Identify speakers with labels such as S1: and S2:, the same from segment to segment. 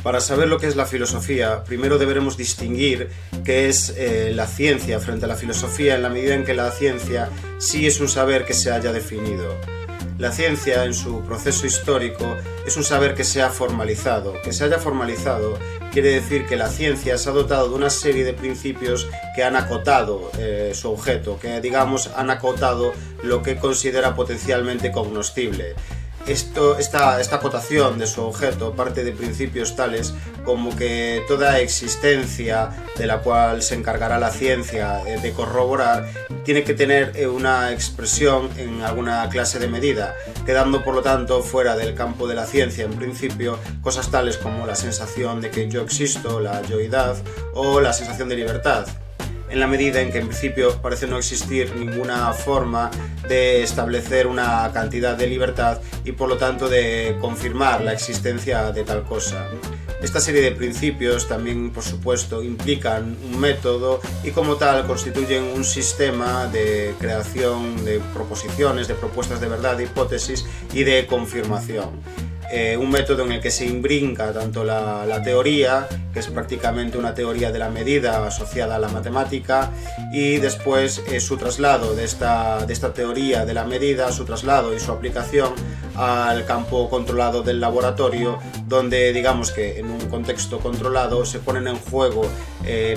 S1: Para saber lo que es la filosofía, primero deberemos distinguir qué es la ciencia frente a la filosofía, en la medida en que la ciencia sí es un saber que se haya definido. La ciencia, en su proceso histórico, es un saber que se ha formalizado. Que se haya formalizado quiere decir que la ciencia se ha dotado de una serie de principios que han acotado su objeto, que, digamos, han acotado lo que considera potencialmente cognoscible. Esta acotación de su objeto parte de principios tales como que toda existencia de la cual se encargará la ciencia de corroborar tiene que tener una expresión en alguna clase de medida, quedando por lo tanto fuera del campo de la ciencia en principio cosas tales como la sensación de que yo existo, la yoidad o la sensación de libertad, en la medida en que en principio parece no existir ninguna forma de establecer una cantidad de libertad y por lo tanto de confirmar la existencia de tal cosa. Esta serie de principios también, por supuesto, implican un método y como tal constituyen un sistema de creación de proposiciones, de propuestas de verdad, de hipótesis y de confirmación. Un método en el que se imbrinca tanto la teoría, que es prácticamente una teoría de la medida asociada a la matemática, y después su traslado de esta teoría de la medida, su traslado y su aplicación al campo controlado del laboratorio, donde digamos que en un contexto controlado se ponen en juego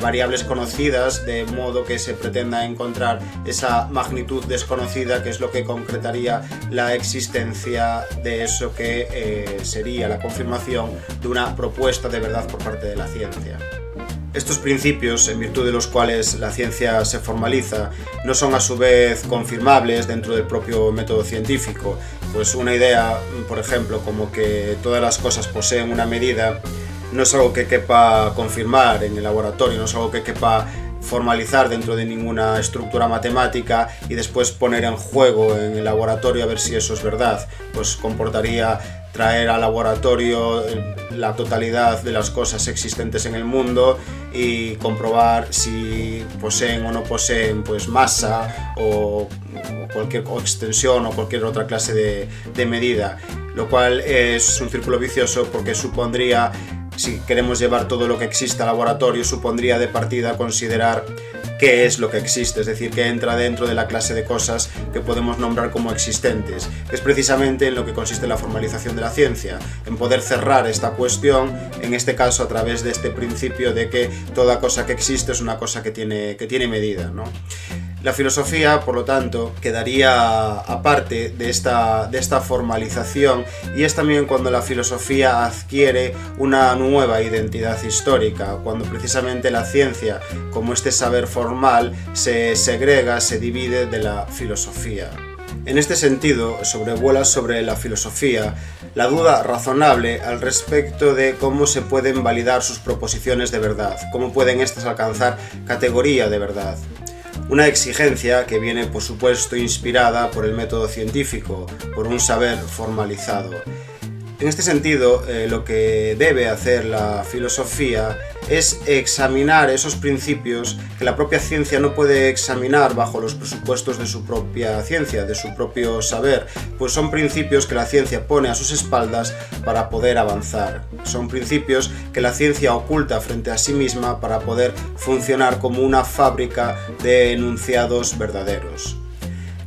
S1: variables conocidas de modo que se pretenda encontrar esa magnitud desconocida que es lo que concretaría la existencia de eso que sería la confirmación de una propuesta de verdad por parte de la ciencia. Estos principios, en virtud de los cuales la ciencia se formaliza, no son a su vez confirmables dentro del propio método científico, pues una idea, por ejemplo, como que todas las cosas poseen una medida, no es algo que quepa confirmar en el laboratorio, no es algo que quepa formalizar dentro de ninguna estructura matemática y después poner en juego en el laboratorio a ver si eso es verdad, pues comportaría traer al laboratorio la totalidad de las cosas existentes en el mundo y comprobar si poseen o no poseen pues masa o cualquier extensión o cualquier otra clase de medida, lo cual es un círculo vicioso porque supondría, si queremos llevar todo lo que existe al laboratorio, supondría de partida considerar qué es lo que existe, es decir, que entra dentro de la clase de cosas que podemos nombrar como existentes, que es precisamente en lo que consiste la formalización de la ciencia, en poder cerrar esta cuestión, en este caso a través de este principio de que toda cosa que existe es una cosa que tiene medida, ¿no? La filosofía, por lo tanto, quedaría aparte de esta formalización y es también cuando la filosofía adquiere una nueva identidad histórica, cuando precisamente la ciencia, como este saber formal, se segrega, se divide de la filosofía. En este sentido, sobrevuela sobre la filosofía la duda razonable al respecto de cómo se pueden validar sus proposiciones de verdad, cómo pueden éstas alcanzar categoría de verdad. Una exigencia que viene, por supuesto, inspirada por el método científico, por un saber formalizado. En este sentido, lo que debe hacer la filosofía es examinar esos principios que la propia ciencia no puede examinar bajo los presupuestos de su propia ciencia, de su propio saber, pues son principios que la ciencia pone a sus espaldas para poder avanzar. Son principios que la ciencia oculta frente a sí misma para poder funcionar como una fábrica de enunciados verdaderos.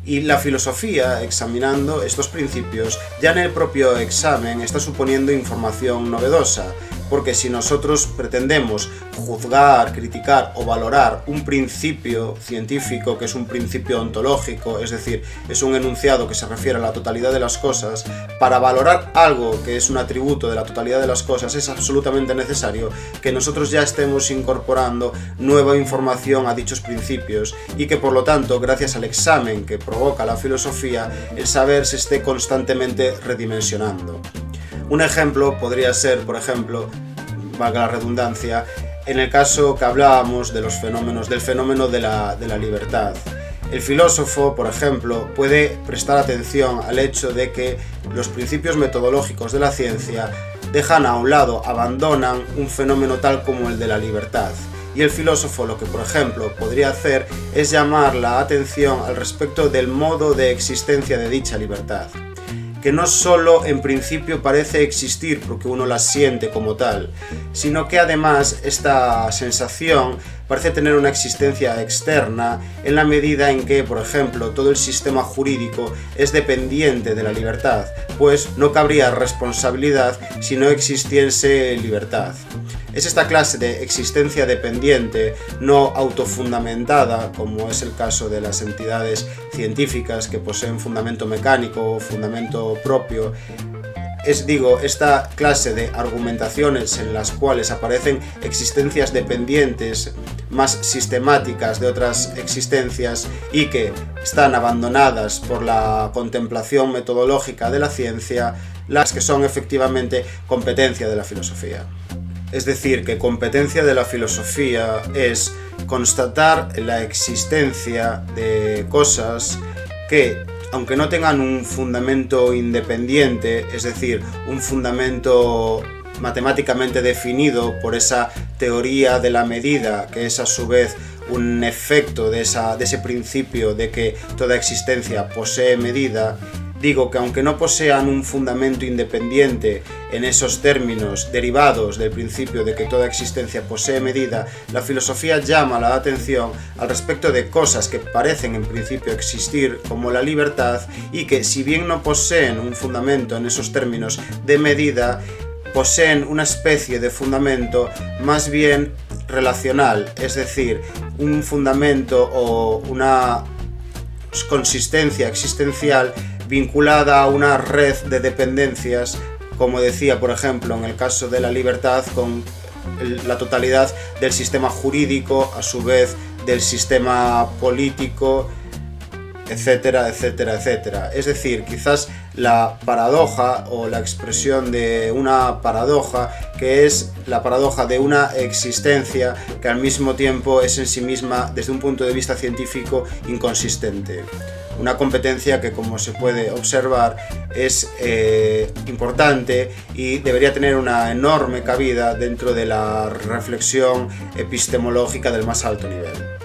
S1: Y la filosofía, examinando estos principios, ya en el propio examen está suponiendo información novedosa, porque si nosotros pretendemos juzgar, criticar o valorar un principio científico, que es un principio ontológico, es decir, es un enunciado que se refiere a la totalidad de las cosas, para valorar algo que es un atributo de la totalidad de las cosas es absolutamente necesario que nosotros ya estemos incorporando nueva información a dichos principios y que por lo tanto, gracias al examen que provoca la filosofía, el saber se esté constantemente redimensionando. Un ejemplo podría ser, por ejemplo, valga la redundancia, en el caso que hablábamos de los fenómenos, del fenómeno de la libertad. El filósofo, por ejemplo, puede prestar atención al hecho de que los principios metodológicos de la ciencia dejan a un lado, abandonan un fenómeno tal como el de la libertad. Y el filósofo lo que, por ejemplo, podría hacer es llamar la atención al respecto del modo de existencia de dicha libertad. que no solo en principio parece existir porque uno la siente como tal, sino que además esta sensación parece tener una existencia externa en la medida en que, por ejemplo, todo el sistema jurídico es dependiente de la libertad, pues no cabría responsabilidad si no existiese libertad. Es esta clase de existencia dependiente, no autofundamentada, como es el caso de las entidades científicas que poseen fundamento mecánico o fundamento propio. Esta clase de argumentaciones en las cuales aparecen existencias dependientes más sistemáticas de otras existencias y que están abandonadas por la contemplación metodológica de la ciencia, las que son efectivamente competencia de la filosofía. Es decir, que competencia de la filosofía es constatar la existencia de cosas que, aunque no tengan un fundamento independiente, es decir, un fundamento matemáticamente definido por esa teoría de la medida, que es a su vez un efecto de ese principio de que toda existencia posee medida, digo que aunque no posean un fundamento independiente en esos términos derivados del principio de que toda existencia posee medida, la filosofía llama la atención al respecto de cosas que parecen en principio existir, como la libertad, y que si bien no poseen un fundamento en esos términos de medida, poseen una especie de fundamento más bien relacional, es decir, un fundamento o una consistencia existencial vinculada a una red de dependencias, como decía, por ejemplo, en el caso de la libertad, con la totalidad del sistema jurídico, a su vez del sistema político, etcétera, etcétera, etcétera. Es decir, quizás la paradoja o la expresión de una paradoja, que es la paradoja de una existencia que al mismo tiempo es en sí misma, desde un punto de vista científico, inconsistente. Una competencia que, como se puede observar, es importante y debería tener una enorme cabida dentro de la reflexión epistemológica del más alto nivel.